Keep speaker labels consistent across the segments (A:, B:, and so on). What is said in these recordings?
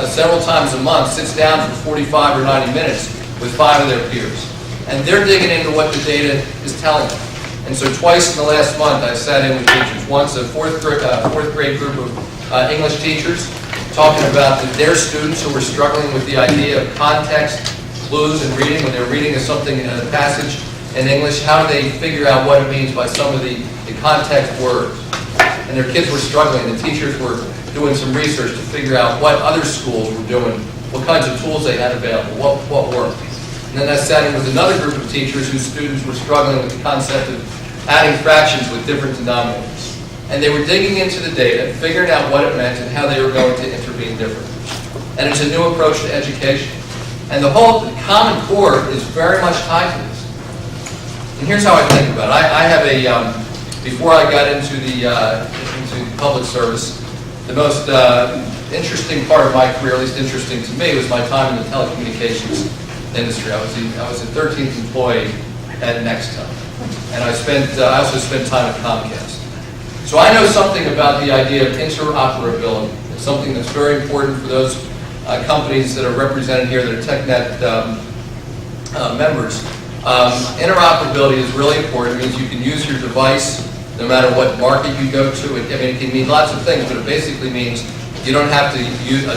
A: several times a month, sits down for 45 or 90 minutes with 5 of their peers. And they're digging into what the data is telling them. And so twice in the last month, I sat in with teachers. Once a fourth grade group of English teachers talking about their students who were struggling with the idea of context, clues, and reading. When they're reading something in a passage in English, how do they figure out what it means by some of the context words? And their kids were struggling. The teachers were doing some research to figure out what other schools were doing, what kinds of tools they had available, what worked. And then I sat in with another group of teachers whose students were struggling with the concept of adding fractions with different denominators. And they were digging into the data, figuring out what it meant and how they were going to intervene differently. And it's a new approach to education. And the Common Core is very much tied to this. And here's how I think about it. I have before I got into public service, the most interesting part of my career, at least interesting to me, was my time in the telecommunications industry. I was the 13th employee at Nextel, and I also spent time at Comcast. So I know something about the idea of interoperability. It's something that's very important for those companies that are represented here that are TechNet members. Interoperability is really important. It means you can use your device no matter what market you go to. It can mean lots of things, but it basically means you don't have to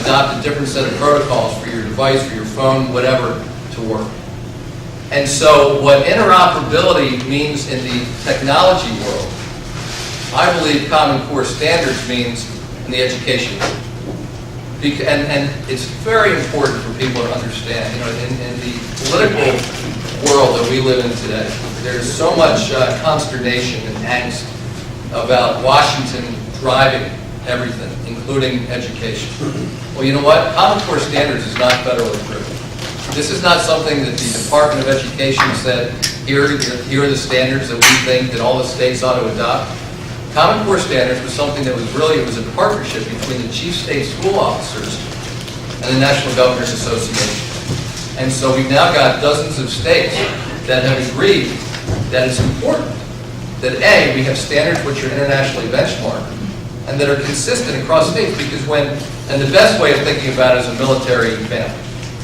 A: adopt a different set of protocols for your device, for your phone, whatever, to work. And so what interoperability means in the technology world, I believe Common Core standards means in the education world. And it's very important for people to understand. In the political world that we live in today, there's so much consternation and angst about Washington driving everything, including education. Well, you know what? Common Core standards is not federally driven. This is not something that the Department of Education said, here are the standards that we think that all the states ought to adopt. Common Core standards was something that was a partnership between the chief state school officers and the National Governors Association. And so we've now got dozens of states that have agreed that it's important that A, we have standards which are internationally benchmarked and that are consistent across states, because and the best way of thinking about it is a military family.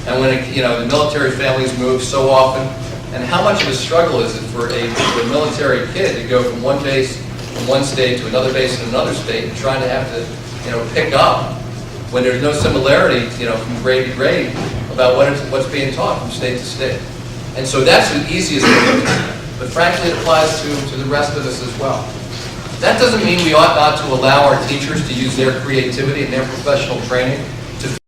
A: And when the military families move so often, and how much of a struggle is it for a military kid to go from one base from one state to another base in another state and trying to have to pick up when there's no similarity from grade to grade about what's being taught from state to state. And so that's the easiest way, but frankly it applies to the rest of us as well. That doesn't mean we ought not to allow our teachers to use their creativity and their professional training